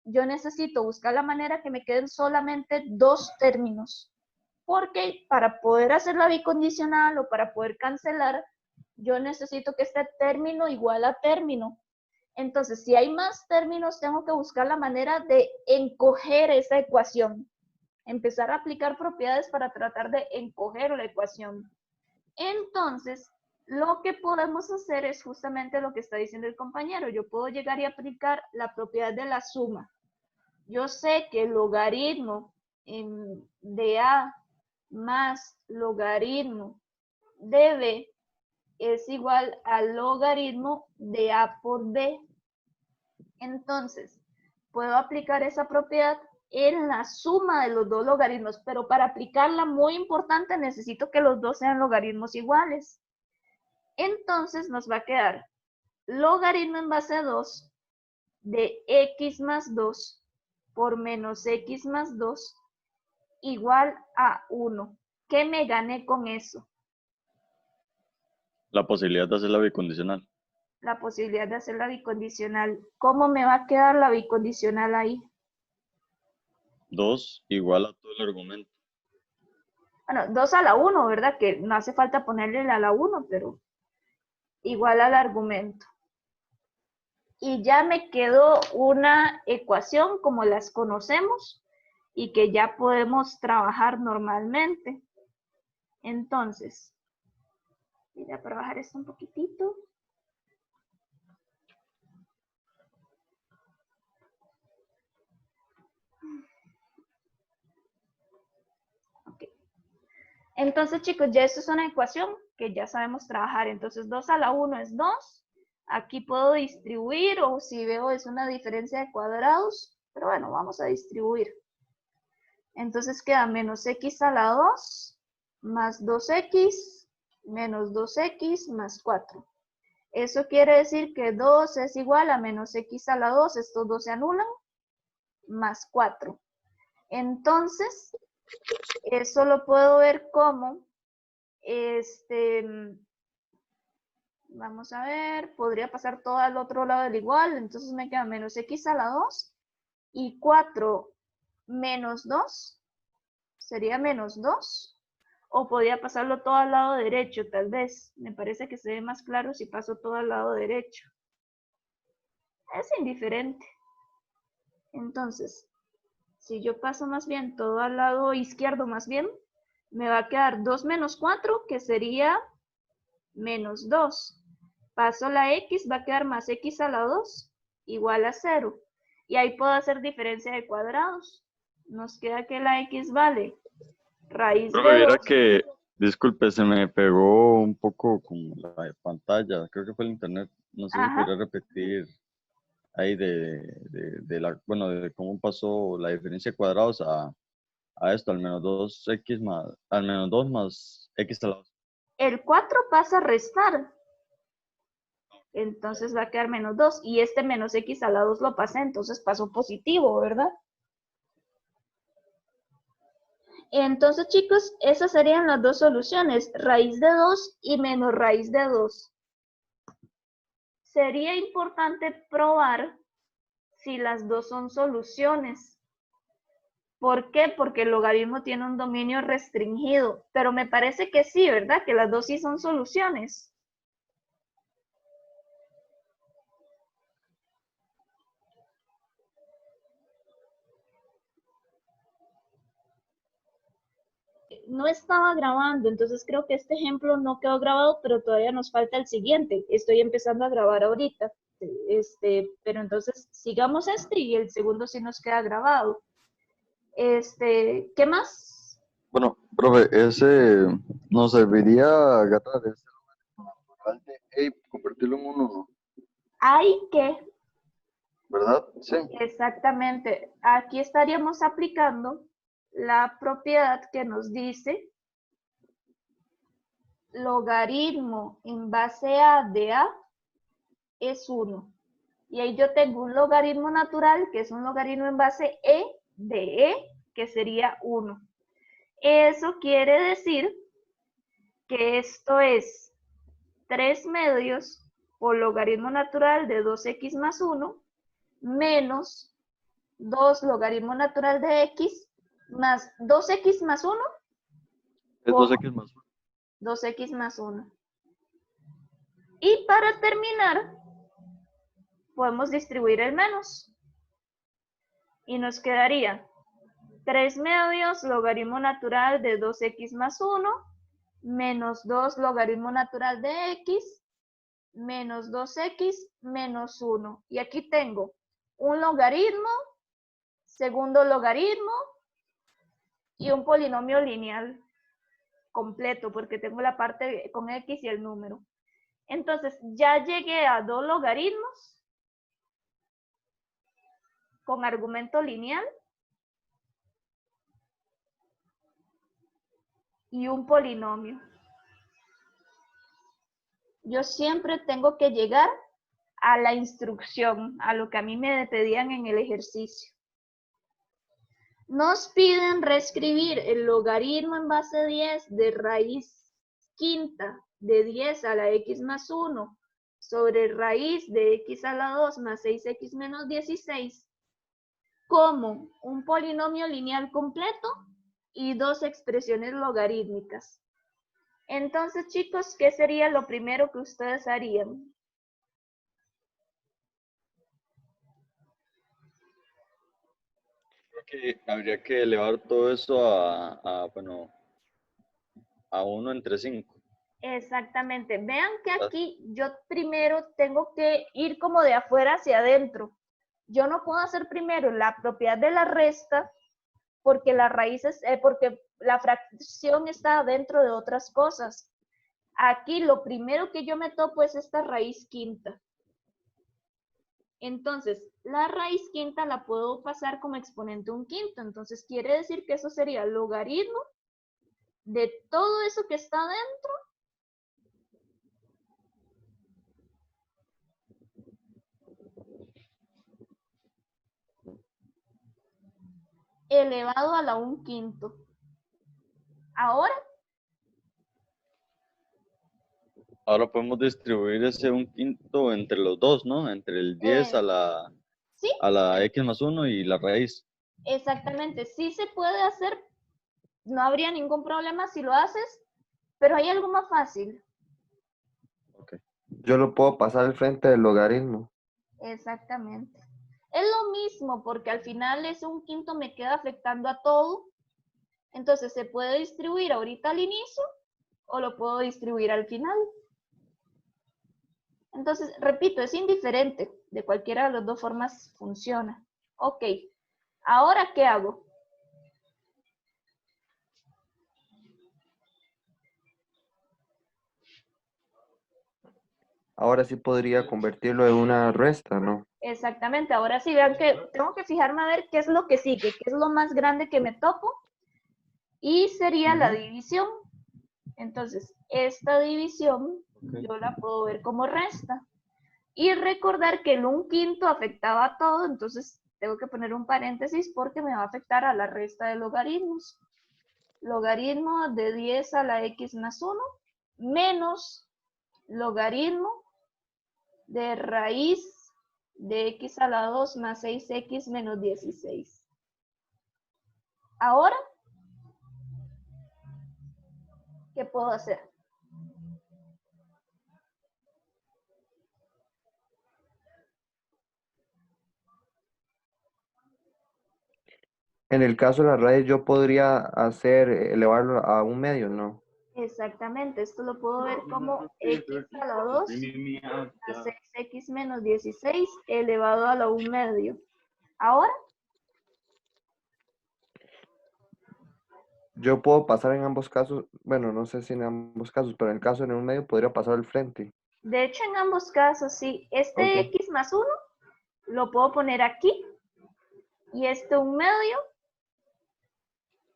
yo necesito buscar la manera que me queden solamente 2 términos. Porque para poder hacer la bicondicional o para poder cancelar, yo necesito que este término igual a término. Entonces, si hay más términos, tengo que buscar la manera de encoger esa ecuación. Empezar a aplicar propiedades para tratar de encoger la ecuación. Entonces, lo que podemos hacer es justamente lo que está diciendo el compañero. Yo puedo llegar y aplicar la propiedad de la suma. Yo sé que el logaritmo de A más logaritmo de B es igual al logaritmo de A por B. Entonces, puedo aplicar esa propiedad en la suma de los dos logaritmos, pero para aplicarla, muy importante, necesito que los dos sean logaritmos iguales. Entonces nos va a quedar logaritmo en base 2 de x más 2 por menos x más 2 igual a 1. ¿Qué me gané con eso? La posibilidad de hacer la bicondicional. La posibilidad de hacer la bicondicional. ¿Cómo me va a quedar la bicondicional ahí? 2 igual a todo el argumento. Bueno, 2 a la 1, ¿verdad? Que no hace falta ponerle a la 1, pero igual al argumento. Y ya me quedó una ecuación como las conocemos y que ya podemos trabajar normalmente. Entonces, voy a trabajar esto un poquitito. Ok. Entonces, chicos, ya esto es una ecuación que ya sabemos trabajar. Entonces, 2 a la 1 es 2. Aquí puedo distribuir o si veo es una diferencia de cuadrados. Pero bueno, vamos a distribuir. Entonces queda menos x a la 2 más 2x menos 2x más 4. Eso quiere decir que 2 es igual a menos x a la 2. Estos dos se anulan. Más 4. Entonces, eso lo puedo ver como, vamos a ver, podría pasar todo al otro lado del igual. Entonces me queda menos x a la 2 y 4 menos 2 sería menos 2. O podría pasarlo todo al lado derecho, tal vez. Me parece que se ve más claro si paso todo al lado derecho. Es indiferente. Entonces, si yo paso más bien todo al lado izquierdo más bien, me va a quedar 2 menos 4, que sería menos 2. Paso la x, va a quedar más x a la 2, igual a 0. Y ahí puedo hacer diferencia de cuadrados. Nos queda que la x vale raíz Pero me de viera 2. que, disculpe, se me pegó un poco con la pantalla. Creo que fue el internet. No sé si Ajá. podría repetir ahí de cómo pasó la diferencia de cuadrados a esto, al menos 2x más, al menos 2 más x a la 2. El 4 pasa a restar. Entonces va a quedar menos 2. Y este menos x a la 2 lo pasé, entonces pasó positivo, ¿verdad? Entonces, chicos, esas serían las dos soluciones, raíz de 2 y menos raíz de 2. Sería importante probar si las dos son soluciones. ¿Por qué? Porque el logaritmo tiene un dominio restringido, pero me parece que sí, ¿verdad? Que las dos sí son soluciones. No estaba grabando, entonces creo que este ejemplo no quedó grabado, pero todavía nos falta el siguiente. Estoy empezando a grabar ahorita. Pero entonces sigamos este y el segundo sí nos queda grabado. ¿Qué más? Bueno, profe, ese nos serviría agarrar ese logaritmo natural de e y convertirlo en uno, ¿no? Hay que, ¿Verdad? Sí. exactamente, aquí estaríamos aplicando la propiedad que nos dice logaritmo en base a de a es 1. Y ahí yo tengo un logaritmo natural, que es un logaritmo en base e de e, que sería 1. Eso quiere decir que esto es 3 medios por logaritmo natural de 2x más 1 menos 2 logaritmo natural de x más 2x más 1 Es 2x más 1. 2x más 1. Y para terminar, podemos distribuir el menos. Y nos quedaría 3 medios logaritmo natural de 2x más 1 menos 2 logaritmo natural de x menos 2x menos 1. Y aquí tengo un logaritmo, segundo logaritmo y un polinomio lineal completo, porque tengo la parte con x y el número. Entonces, ya llegué a 2 logaritmos con argumento lineal y un polinomio. Yo siempre tengo que llegar a la instrucción, a lo que a mí me pedían en el ejercicio. Nos piden reescribir el logaritmo en base 10 de raíz quinta de 10 a la x más 1 sobre raíz de x a la 2 más 6x menos 16 como un polinomio lineal completo y dos expresiones logarítmicas. Entonces, chicos, ¿qué sería lo primero que ustedes harían? Creo que habría que elevar todo eso bueno, a 1 entre 5. Exactamente. Vean que aquí yo primero tengo que ir como de afuera hacia adentro. Yo no puedo hacer primero la propiedad de la resta porque la raíz porque la fracción está dentro de otras cosas. Aquí lo primero que yo me topo es esta raíz quinta. Entonces, la raíz quinta la puedo pasar como exponente un quinto. Entonces, quiere decir que eso sería el logaritmo de todo eso que está dentro elevado a la 1/5. Ahora, Ahora podemos distribuir ese 1/5 entre los dos, ¿no? Entre el 10 a sí, la x más 1 y la raíz. exactamente. Sí se puede hacer, no habría ningún problema si lo haces, pero hay algo más fácil. Okay. Yo lo puedo pasar al frente del logaritmo. Exactamente. Es lo mismo porque al final ese 1/5 me queda afectando a todo. Entonces se puede distribuir ahorita al inicio o lo puedo distribuir al final. Entonces, repito, es indiferente. De cualquiera de las dos formas funciona. Ok. Ahora, ¿qué hago? Ahora sí podría convertirlo en una resta, ¿no? Exactamente. Ahora sí, vean que tengo que fijarme a ver qué es lo que sigue, qué es lo más grande que me topo. Y sería la división. Entonces, esta división yo la puedo ver como resta. Y recordar que el 1/5 afectaba a todo, entonces tengo que poner un paréntesis porque me va a afectar a la resta de logaritmos. Logaritmo de 10 a la x más 1 menos logaritmo de raíz de x a la 2 más 6x menos 16. Ahora, ¿qué puedo hacer? En el caso de la raíz, yo podría elevarlo a un medio, ¿no? Exactamente, esto lo puedo ver como x a la 2 más 6x menos 16 elevado a la 1 medio. Ahora, Yo puedo pasar en ambos casos, bueno, no sé si en ambos casos, pero en el caso de un medio podría pasar al frente. de hecho en ambos casos, sí, este Ok. x más 1 lo puedo poner aquí y este 1 medio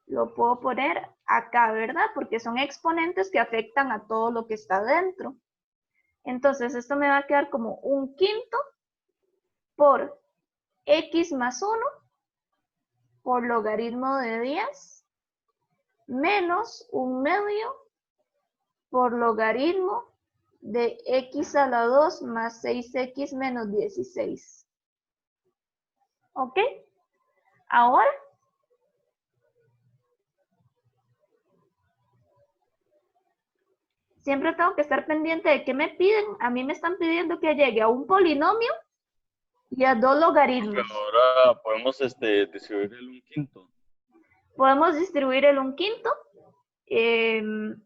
lo puedo poner acá, ¿verdad? Porque son exponentes que afectan a todo lo que está dentro. Entonces, esto me va a quedar como 1/5 por x más 1 por logaritmo de 10 menos 1 medio por logaritmo de x a la 2 más 6x menos 16. ¿Ok? Ahora, siempre tengo que estar pendiente de qué me piden. A mí me están pidiendo que llegue a un polinomio y a 2 logaritmos. Ahora podemos distribuir el 1/5. Podemos distribuir el 1/5.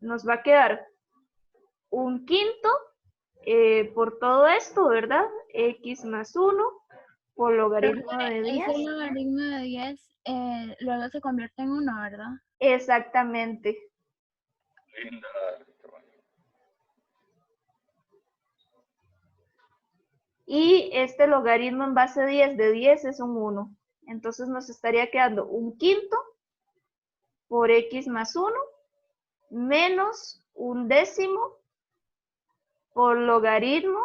Nos va a quedar 1/5 por todo esto, ¿verdad? X más 1 por logaritmo de 10. Ese logaritmo de 10 luego se convierte en 1, ¿verdad? Exactamente. Linda. Y este logaritmo en base 10 de 10 es un 1. Entonces nos estaría quedando 1/5 por x más 1 menos 1/10 por logaritmo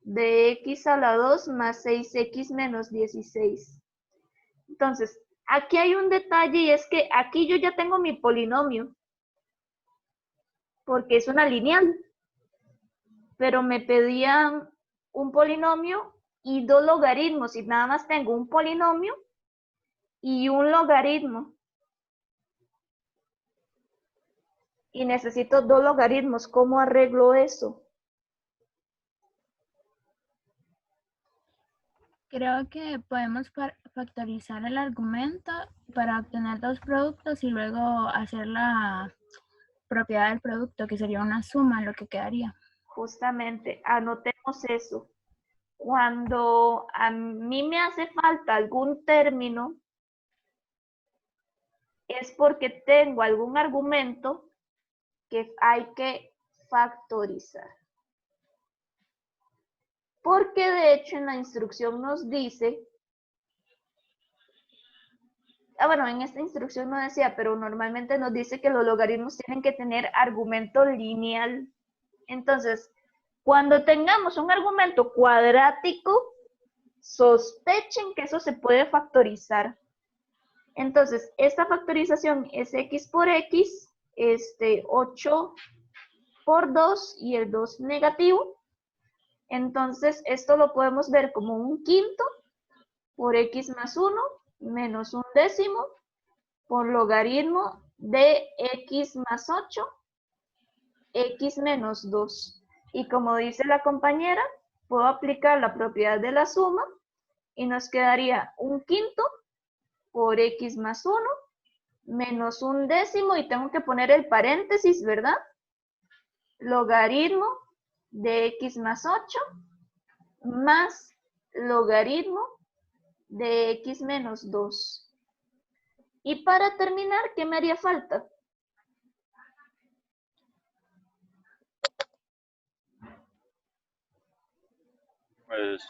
de x a la 2 más 6x menos 16. Entonces, aquí hay un detalle y es que aquí yo ya tengo mi polinomio, porque es una lineal, pero me pedían un polinomio y 2 logaritmos y nada más tengo un polinomio y un logaritmo. Y necesito 2 logaritmos. ¿Cómo arreglo eso? Creo que podemos factorizar el argumento para obtener dos productos y luego hacer la propiedad del producto, que sería una suma, lo que quedaría. Justamente, anotemos eso. Cuando a mí me hace falta algún término, es porque tengo algún argumento que hay que factorizar. Porque de hecho en la instrucción nos dice, bueno, en esta instrucción no decía, pero normalmente nos dice que los logaritmos tienen que tener argumento lineal. Entonces, cuando tengamos un argumento cuadrático, sospechen que eso se puede factorizar. Entonces, esta factorización es x por x, 8 por 2 y el 2 negativo. Entonces, esto lo podemos ver como 1/5 por x más 1 menos 1/10 por logaritmo de x más 8, x menos 2. Y como dice la compañera, puedo aplicar la propiedad de la suma y nos quedaría 1/5 por x más 1 menos 1/10 y tengo que poner el paréntesis, ¿verdad? Logaritmo de x más 8 más logaritmo de x menos 2. Y para terminar, ¿qué me haría falta? Pues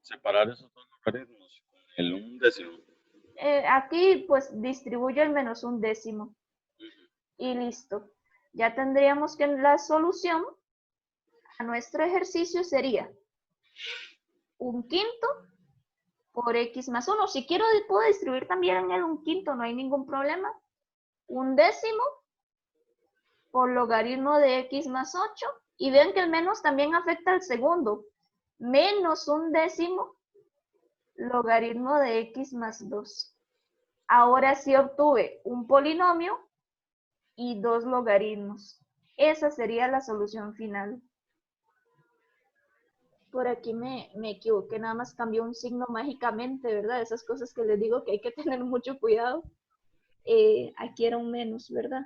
separar esos dos logaritmos con el 1/10. Aquí pues distribuyo el menos 1/10 y listo. Ya tendríamos que la solución a nuestro ejercicio sería un quinto por x más 1. Si quiero, puedo distribuir también en él un quinto, no hay ningún problema. Un décimo por logaritmo de x más 8. Y vean que el menos también afecta al segundo. Menos un décimo logaritmo de x más 2. Ahora sí obtuve un polinomio y dos logaritmos. Esa sería la solución final. Por aquí me equivoqué, nada más cambió un signo mágicamente, ¿verdad? Esas cosas que les digo que hay que tener mucho cuidado. Aquí era un menos, ¿verdad?